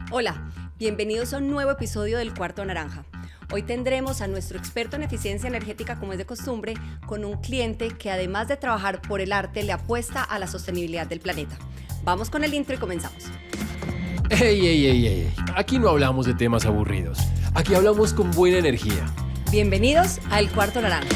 Hola, bienvenidos a un nuevo episodio del Cuarto Naranja. Hoy tendremos a nuestro experto en eficiencia energética, como es de costumbre, con un cliente que además de trabajar por el arte, le apuesta a la sostenibilidad del planeta. Vamos con el intro y comenzamos. ¡Ey! Aquí no hablamos de temas aburridos. Aquí hablamos con buena energía. Bienvenidos a El Cuarto Naranja.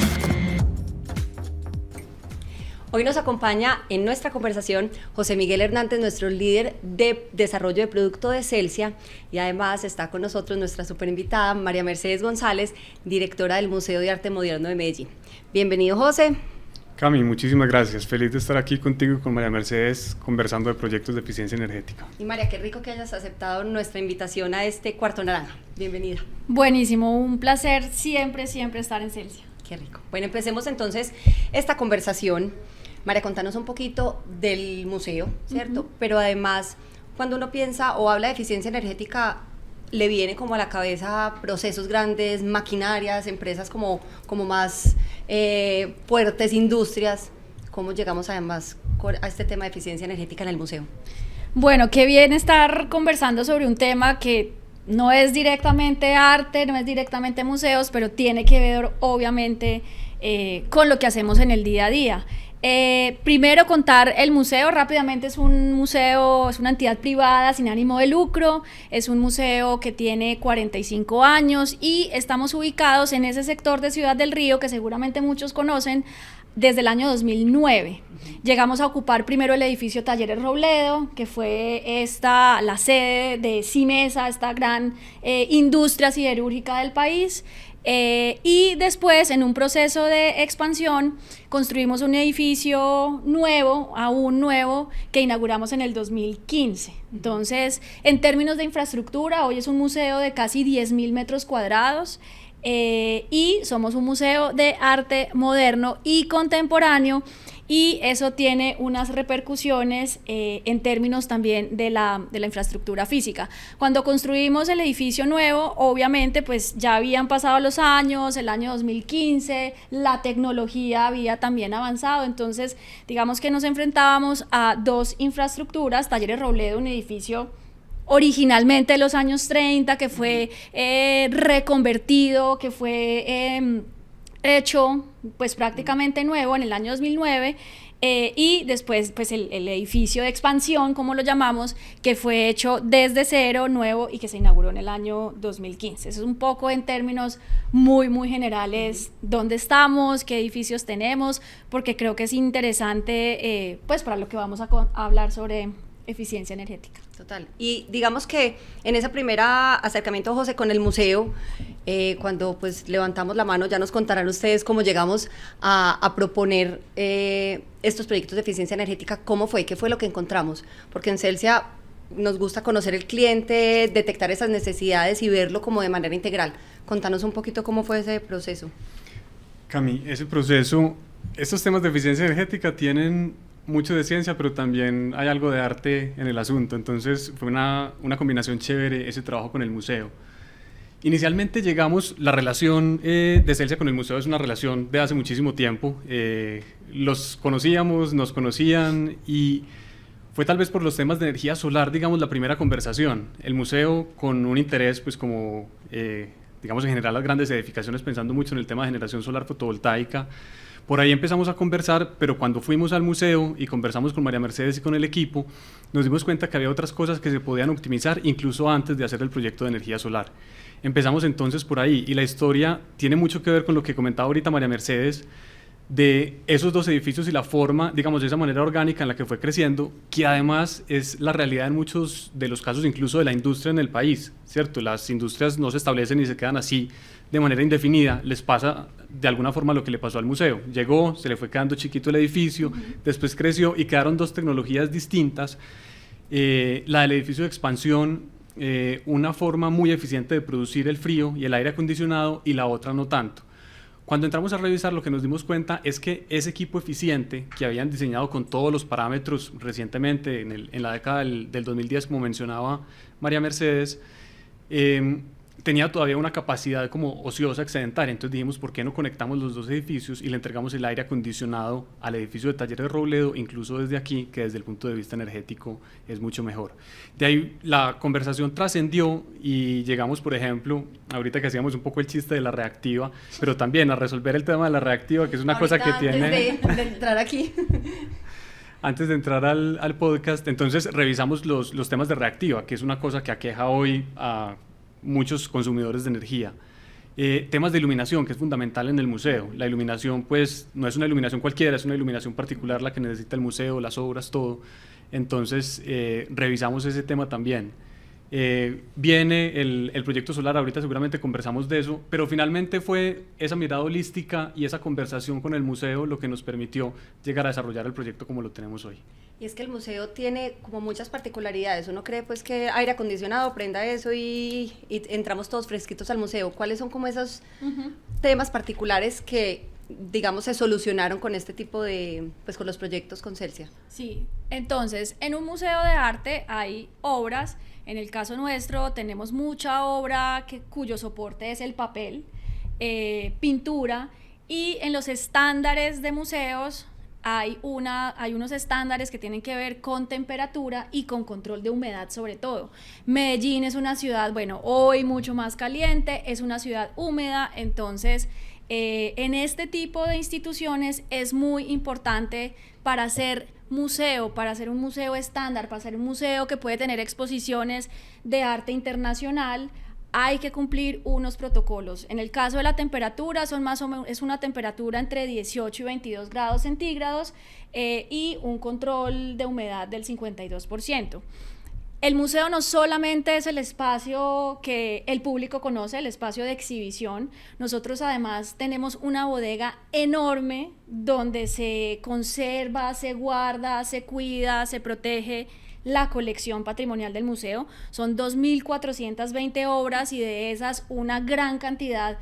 Hoy nos acompaña en nuestra conversación José Miguel Hernández, nuestro líder de desarrollo de producto de Celsia, y además está con nosotros nuestra superinvitada María Mercedes González, directora del Museo de Arte Moderno de Medellín. Bienvenido, José. Cami, muchísimas gracias. Feliz de estar aquí contigo y con María Mercedes conversando de proyectos de eficiencia energética. Y María, qué rico que hayas aceptado nuestra invitación a este Cuarto Naranja. Bienvenida. Buenísimo, un placer siempre estar en Celsia. Qué rico. Bueno, empecemos entonces esta conversación. María, contanos un poquito del museo, ¿cierto? Pero además, cuando uno piensa o habla de eficiencia energética, le viene como a la cabeza procesos grandes, maquinarias, empresas como más fuertes, industrias. ¿Cómo llegamos además a este tema de eficiencia energética en el museo? Bueno, qué bien estar conversando sobre un tema que no es directamente arte, no es directamente museos, pero tiene que ver obviamente con lo que hacemos en el día a día. Primero contar el museo rápidamente. Es un museo, es una entidad privada sin ánimo de lucro, es un museo que tiene 45 años y estamos ubicados en ese sector de Ciudad del Río que seguramente muchos conocen desde el año 2009. Llegamos a ocupar primero el edificio Talleres Robledo, que fue la sede de Simesa, esta gran industria siderúrgica del país. Y después, en un proceso de expansión, construimos un edificio nuevo, aún nuevo, que inauguramos en el 2015. Entonces, en términos de infraestructura, hoy es un museo de casi 10.000 metros cuadrados y somos un museo de arte moderno y contemporáneo, y eso tiene unas repercusiones en términos también de la infraestructura física. Cuando construimos el edificio nuevo, obviamente pues ya habían pasado los años, el año 2015, la tecnología había también avanzado, entonces digamos que nos enfrentábamos a dos infraestructuras. Talleres Robledo, un edificio originalmente de los años 30, que fue reconvertido, que fue hecho pues prácticamente nuevo en el año 2009, y después pues el edificio de expansión, como lo llamamos, que fue hecho desde cero, nuevo, y que se inauguró en el año 2015. Eso es un poco en términos muy generales dónde estamos, qué edificios tenemos, porque creo que es interesante pues para lo que vamos a hablar sobre eficiencia energética. Total. Y digamos que en ese primer acercamiento, José, con el museo, cuando pues levantamos la mano, ya nos contarán ustedes cómo llegamos a proponer estos proyectos de eficiencia energética. ¿Cómo fue? ¿Qué fue lo que encontramos? Porque en Celsia nos gusta conocer el cliente, detectar esas necesidades y verlo como de manera integral. Contanos un poquito cómo fue ese proceso. Cami, ese proceso, estos temas de eficiencia energética tienen mucho de ciencia, pero también hay algo de arte en el asunto. Entonces fue una combinación chévere ese trabajo con el museo. Inicialmente la relación de Celsia con el museo es una relación de hace muchísimo tiempo. Los conocíamos, nos conocían, y fue tal vez por los temas de energía solar, digamos, la primera conversación. El museo, con un interés, pues como, digamos, en general las grandes edificaciones, pensando mucho en el tema de generación solar fotovoltaica. Por ahí empezamos a conversar, pero cuando fuimos al museo y conversamos con María Mercedes y con el equipo, nos dimos cuenta que había otras cosas que se podían optimizar incluso antes de hacer el proyecto de energía solar. Empezamos entonces por ahí, y la historia tiene mucho que ver con lo que comentaba ahorita María Mercedes, de esos dos edificios y la forma, digamos, de esa manera orgánica en la que fue creciendo, que además es la realidad en muchos de los casos, incluso de la industria en el país, ¿cierto? Las industrias no se establecen y se quedan así de manera indefinida. Les pasa de alguna forma lo que le pasó al museo. Llegó, se le fue quedando chiquito el edificio, después creció y quedaron dos tecnologías distintas. La del edificio de expansión, una forma muy eficiente de producir el frío y el aire acondicionado, y la otra no tanto. Cuando entramos a revisar, lo que nos dimos cuenta es que ese equipo eficiente que habían diseñado con todos los parámetros recientemente en la década del 2010, como mencionaba María Mercedes, tenía todavía una capacidad como ociosa excedentaria, entonces dijimos, ¿por qué no conectamos los dos edificios y le entregamos el aire acondicionado al edificio de Talleres Robledo, incluso desde aquí, que desde el punto de vista energético es mucho mejor? De ahí la conversación trascendió y llegamos, por ejemplo, ahorita que hacíamos un poco el chiste de la reactiva, pero también a resolver el tema de la reactiva, que es una cosa que tiene... Antes de entrar aquí. Antes de entrar al podcast, entonces revisamos los temas de reactiva, que es una cosa que aqueja hoy a muchos consumidores de energía. Temas de iluminación, que es fundamental en el museo. La iluminación, pues, no es una iluminación cualquiera, es una iluminación particular la que necesita el museo, las obras, todo. Entonces, revisamos ese tema también. Viene el proyecto solar, ahorita seguramente conversamos de eso, pero finalmente fue esa mirada holística y esa conversación con el museo lo que nos permitió llegar a desarrollar el proyecto como lo tenemos hoy. Y es que el museo tiene como muchas particularidades. Uno cree pues que aire acondicionado, prenda eso y entramos todos fresquitos al museo. ¿Cuáles son como esos temas particulares que, digamos, se solucionaron con este tipo de, pues con los proyectos con Celsia? Sí, entonces en un museo de arte hay obras. En el caso nuestro tenemos mucha obra cuyo soporte es el papel, pintura, y en los estándares de museos hay unos estándares que tienen que ver con temperatura y con control de humedad sobre todo. Medellín es una ciudad, bueno, hoy mucho más caliente, es una ciudad húmeda, entonces en este tipo de instituciones es muy importante para hacer museo, para hacer un museo estándar, para hacer un museo que puede tener exposiciones de arte internacional, hay que cumplir unos protocolos. En el caso de la temperatura, son más o menos, es una temperatura entre 18 y 22 grados centígrados y un control de humedad del 52%. El museo no solamente es el espacio que el público conoce, el espacio de exhibición. Nosotros además tenemos una bodega enorme donde se conserva, se guarda, se cuida, se protege la colección patrimonial del museo. Son 2.420 obras y de esas una gran cantidad,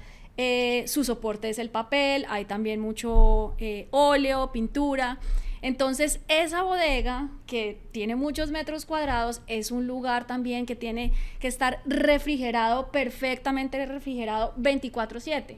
su soporte es el papel, hay también mucho óleo, pintura. Entonces esa bodega, que tiene muchos metros cuadrados, es un lugar también que tiene que estar refrigerado, perfectamente refrigerado 24/7.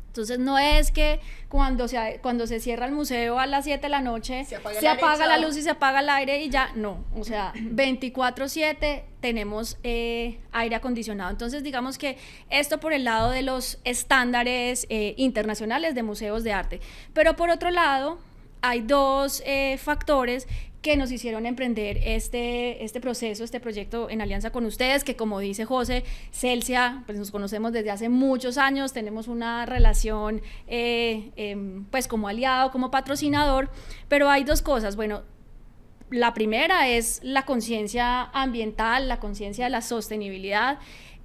Entonces no es que cuando se cierra el museo a las 7 de la noche se apaga la luz y se apaga el aire y ya, no, o sea, 24/7 tenemos aire acondicionado. Entonces digamos que esto por el lado de los estándares internacionales de museos de arte. Pero por otro lado, hay dos factores que nos hicieron emprender este proceso, este proyecto en alianza con ustedes, que como dice José, Celsia, pues nos conocemos desde hace muchos años, tenemos una relación pues como aliado, como patrocinador, pero hay dos cosas. Bueno, la primera es la conciencia ambiental, la conciencia de la sostenibilidad.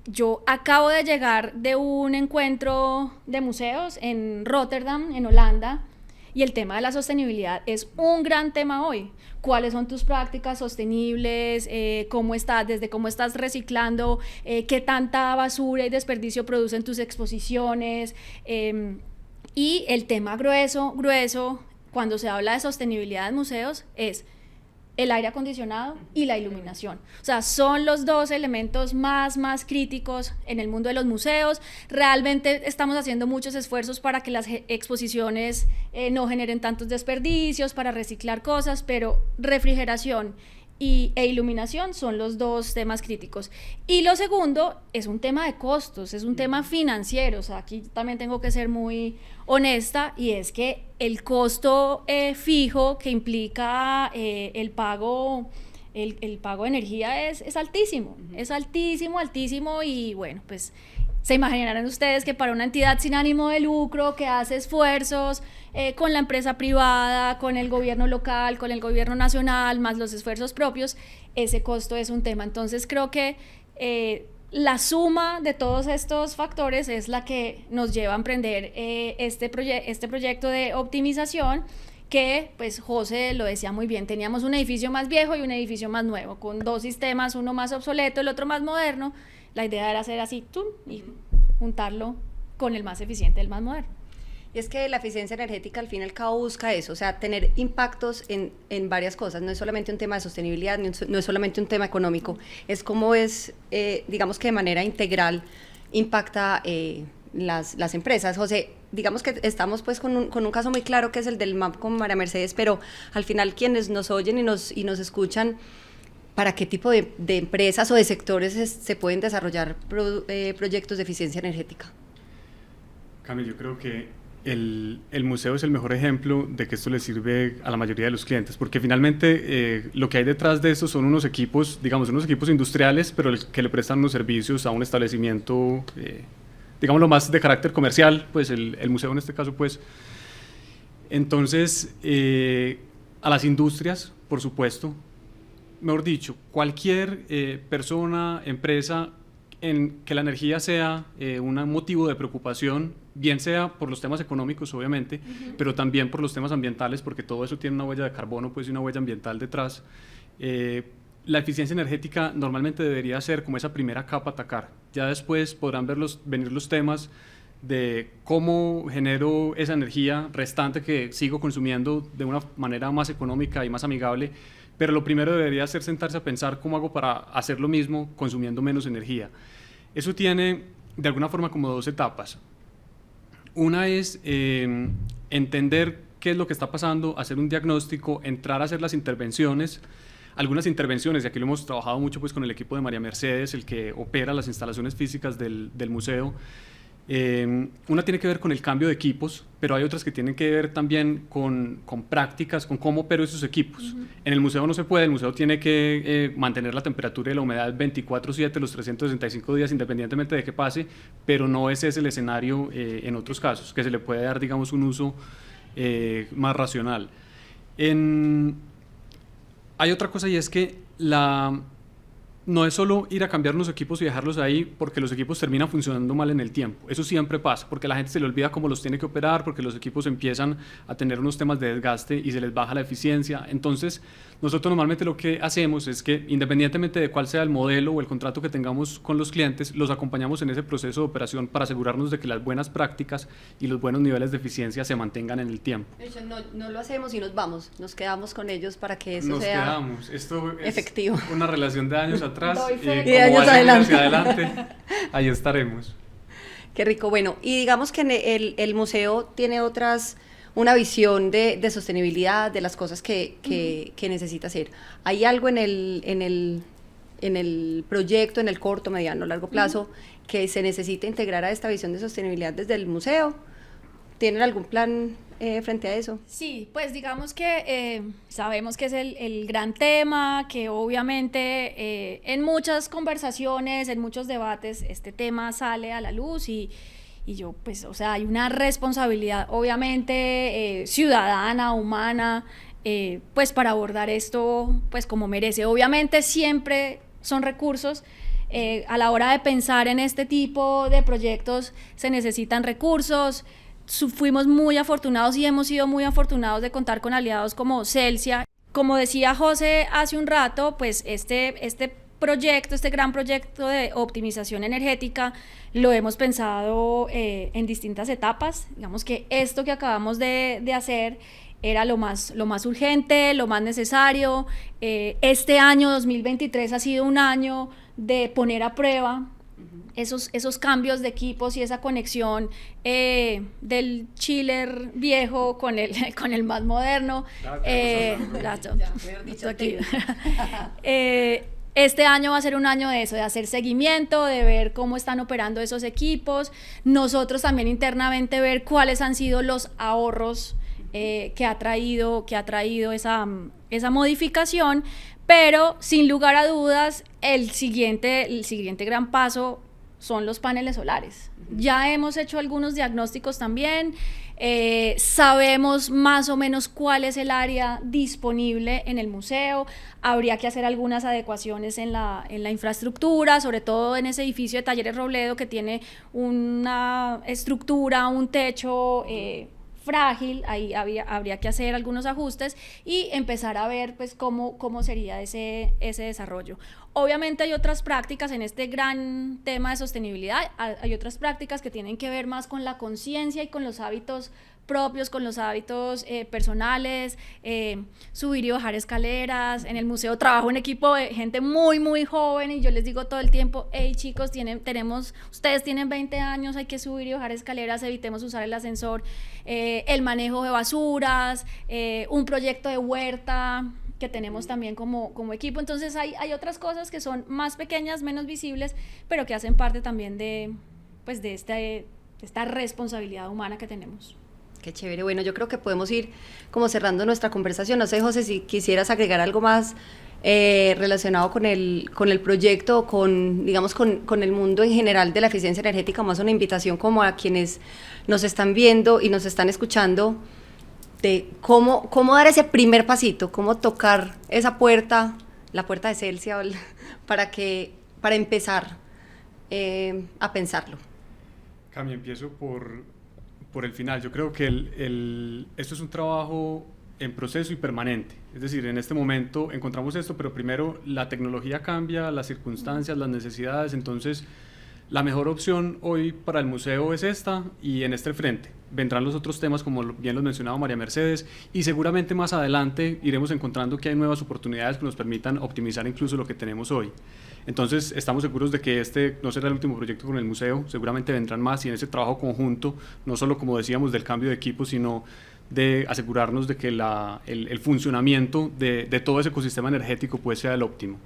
Yo acabo de llegar de un encuentro de museos en Rotterdam, en Holanda, y el tema de la sostenibilidad es un gran tema hoy. ¿Cuáles son tus prácticas sostenibles? ¿Cómo estás reciclando? ¿Qué tanta basura y desperdicio producen tus exposiciones? Y el tema grueso, cuando se habla de sostenibilidad en museos, es el aire acondicionado y la iluminación. O sea, son los dos elementos más críticos en el mundo de los museos. Realmente estamos haciendo muchos esfuerzos para que las exposiciones no generen tantos desperdicios, para reciclar cosas, pero refrigeración e iluminación son los dos temas críticos. Y lo segundo es un tema de costos, es un tema financiero. O sea, aquí también tengo que ser muy honesta, y es que el costo fijo que implica el pago de energía es altísimo, es altísimo, y bueno, pues se imaginarán ustedes que para una entidad sin ánimo de lucro que hace esfuerzos con la empresa privada, con el gobierno local, con el gobierno nacional, más los esfuerzos propios, ese costo es un tema. Entonces creo que la suma de todos estos factores es la que nos lleva a emprender este proyecto de optimización, que pues José lo decía muy bien, teníamos un edificio más viejo y un edificio más nuevo, con dos sistemas, uno más obsoleto, el otro más moderno. La idea era hacer así, ¡tum!, y juntarlo con el más eficiente, el más moderno. Y es que la eficiencia energética al fin y al cabo busca eso, o sea, tener impactos en varias cosas. No es solamente un tema de sostenibilidad, no es solamente un tema económico, es como es, digamos que de manera integral, impacta las empresas. José, digamos que estamos pues con un caso muy claro que es el del MAP con María Mercedes, pero al final quienes nos oyen y nos escuchan, ¿para qué tipo de empresas o de sectores se pueden desarrollar proyectos de eficiencia energética? Cami, yo creo que el museo es el mejor ejemplo de que esto le sirve a la mayoría de los clientes, porque finalmente lo que hay detrás de esto son unos equipos, digamos, unos equipos industriales, pero que le prestan unos servicios a un establecimiento, digámoslo más de carácter comercial, pues el museo en este caso, pues. Entonces, a las industrias, por supuesto, mejor dicho, cualquier persona, empresa, en que la energía sea un motivo de preocupación, bien sea por los temas económicos, obviamente, pero también por los temas ambientales, porque todo eso tiene una huella de carbono, pues, y una huella ambiental detrás. La eficiencia energética normalmente debería ser como esa primera capa a atacar. Ya después podrán venir los temas de cómo genero esa energía restante que sigo consumiendo de una manera más económica y más amigable, pero lo primero debería ser sentarse a pensar cómo hago para hacer lo mismo consumiendo menos energía. Eso tiene de alguna forma como dos etapas. Una es entender qué es lo que está pasando, hacer un diagnóstico, entrar a hacer las intervenciones. Algunas intervenciones, y aquí lo hemos trabajado mucho pues, con el equipo de María Mercedes, el que opera las instalaciones físicas del museo. Una tiene que ver con el cambio de equipos, pero hay otras que tienen que ver también con prácticas, con cómo opero esos equipos. En el museo no se puede, el museo tiene que mantener la temperatura y la humedad 24/7 los 365 días independientemente de qué pase, pero no ese es el escenario en otros casos, que se le puede dar, digamos, un uso más racional. Hay otra cosa y es que no es solo ir a cambiar los equipos y dejarlos ahí porque los equipos terminan funcionando mal en el tiempo. Eso siempre pasa, porque la gente se le olvida cómo los tiene que operar, porque los equipos empiezan a tener unos temas de desgaste y se les baja la eficiencia. Entonces, nosotros normalmente lo que hacemos es que, independientemente de cuál sea el modelo o el contrato que tengamos con los clientes, los acompañamos en ese proceso de operación para asegurarnos de que las buenas prácticas y los buenos niveles de eficiencia se mantengan en el tiempo. No lo hacemos y nos vamos, nos quedamos con ellos para que eso nos sea quedamos. Esto es efectivo. Una relación de años atrás y como años hacia adelante, ahí estaremos. Qué rico. Bueno, y digamos que el museo tiene una visión de sostenibilidad, de las cosas que necesita hacer. ¿Hay algo en el proyecto, en el corto, mediano, largo plazo, que se necesita integrar a esta visión de sostenibilidad desde el museo? ¿Tienen algún plan frente a eso? Sí, pues digamos que sabemos que es el gran tema, que obviamente en muchas conversaciones, en muchos debates, este tema sale a la luz y yo, pues, o sea, hay una responsabilidad obviamente ciudadana, humana, pues para abordar esto, pues como merece. Obviamente siempre son recursos. A la hora de pensar en este tipo de proyectos se necesitan recursos. Fuimos muy afortunados y hemos sido muy afortunados de contar con aliados como Celsia. Como decía José hace un rato, pues este gran proyecto de optimización energética lo hemos pensado en distintas etapas. Digamos que esto que acabamos de hacer era lo más urgente, lo más necesario. Este año 2023 ha sido un año de poner a prueba esos cambios de equipos y esa conexión del chiller viejo con el más moderno. Este año va a ser un año de eso, de hacer seguimiento, de ver cómo están operando esos equipos. Nosotros también internamente ver cuáles han sido los ahorros que ha traído esa modificación, pero sin lugar a dudas el siguiente gran paso son los paneles solares. Ya hemos hecho algunos diagnósticos también, sabemos más o menos cuál es el área disponible en el museo. Habría que hacer algunas adecuaciones en la infraestructura, sobre todo en ese edificio de Talleres Robledo que tiene una estructura, un techo frágil. Ahí habría que hacer algunos ajustes y empezar a ver pues cómo sería ese desarrollo. Obviamente hay otras prácticas en este gran tema de sostenibilidad, hay otras prácticas que tienen que ver más con la conciencia y con los hábitos propios con los hábitos personales, subir y bajar escaleras. En el museo trabajo en equipo de gente muy, muy joven y yo les digo todo el tiempo, hey chicos, ustedes tienen 20 años, hay que subir y bajar escaleras, evitemos usar el ascensor, el manejo de basuras, un proyecto de huerta que tenemos también como equipo. Entonces hay otras cosas que son más pequeñas, menos visibles, pero que hacen parte también de esta responsabilidad humana que tenemos. Qué chévere. Bueno, yo creo que podemos ir como cerrando nuestra conversación. No sé, José, si quisieras agregar algo más relacionado con el proyecto, digamos, con el mundo en general de la eficiencia energética, más una invitación como a quienes nos están viendo y nos están escuchando, de cómo dar ese primer pasito, cómo tocar esa puerta, la puerta de Celsia, para empezar a pensarlo. Cami, empiezo por el final. Yo creo que esto es un trabajo en proceso y permanente. Es decir, en este momento encontramos esto, pero primero la tecnología cambia, las circunstancias, las necesidades, entonces la mejor opción hoy para el museo es esta, y en este frente vendrán los otros temas, como bien los mencionaba María Mercedes, y seguramente más adelante iremos encontrando que hay nuevas oportunidades que nos permitan optimizar incluso lo que tenemos hoy. Entonces estamos seguros de que este no será el último proyecto con el museo, seguramente vendrán más, y en ese trabajo conjunto, no solo como decíamos del cambio de equipo, sino de asegurarnos de que el funcionamiento de todo ese ecosistema energético pues sea el óptimo.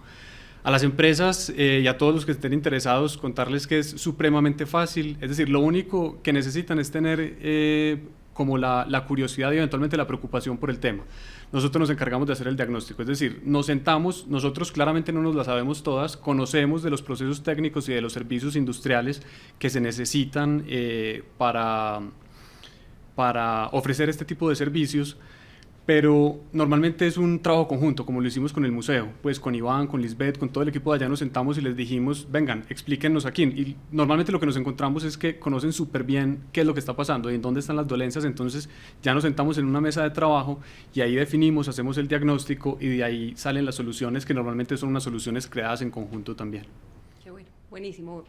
A las empresas y a todos los que estén interesados, contarles que es supremamente fácil, es decir, lo único que necesitan es tener como la curiosidad y eventualmente la preocupación por el tema. Nosotros nos encargamos de hacer el diagnóstico, es decir, nos sentamos, nosotros claramente no nos las sabemos todas, conocemos de los procesos técnicos y de los servicios industriales que se necesitan para ofrecer este tipo de servicios, pero normalmente es un trabajo conjunto, como lo hicimos con el museo, pues con Iván, con Lisbeth, con todo el equipo de allá nos sentamos y les dijimos, vengan, explíquennos aquí, y normalmente lo que nos encontramos es que conocen súper bien qué es lo que está pasando y en dónde están las dolencias, entonces ya nos sentamos en una mesa de trabajo y ahí definimos, hacemos el diagnóstico y de ahí salen las soluciones, que normalmente son unas soluciones creadas en conjunto también. Qué bueno, buenísimo.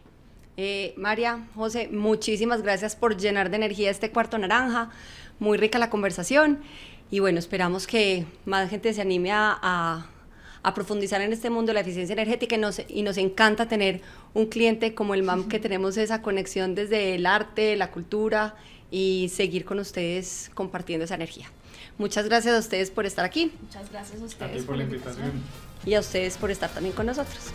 María, José, muchísimas gracias por llenar de energía este cuarto naranja, muy rica la conversación, y bueno, esperamos que más gente se anime a profundizar en este mundo de la eficiencia energética, y nos encanta tener un cliente como el MAM, que tenemos esa conexión desde el arte, la cultura, y seguir con ustedes compartiendo esa energía. Muchas gracias a ustedes por estar aquí. Muchas gracias a ustedes A ti por la invitación. Y a ustedes por estar también con nosotros.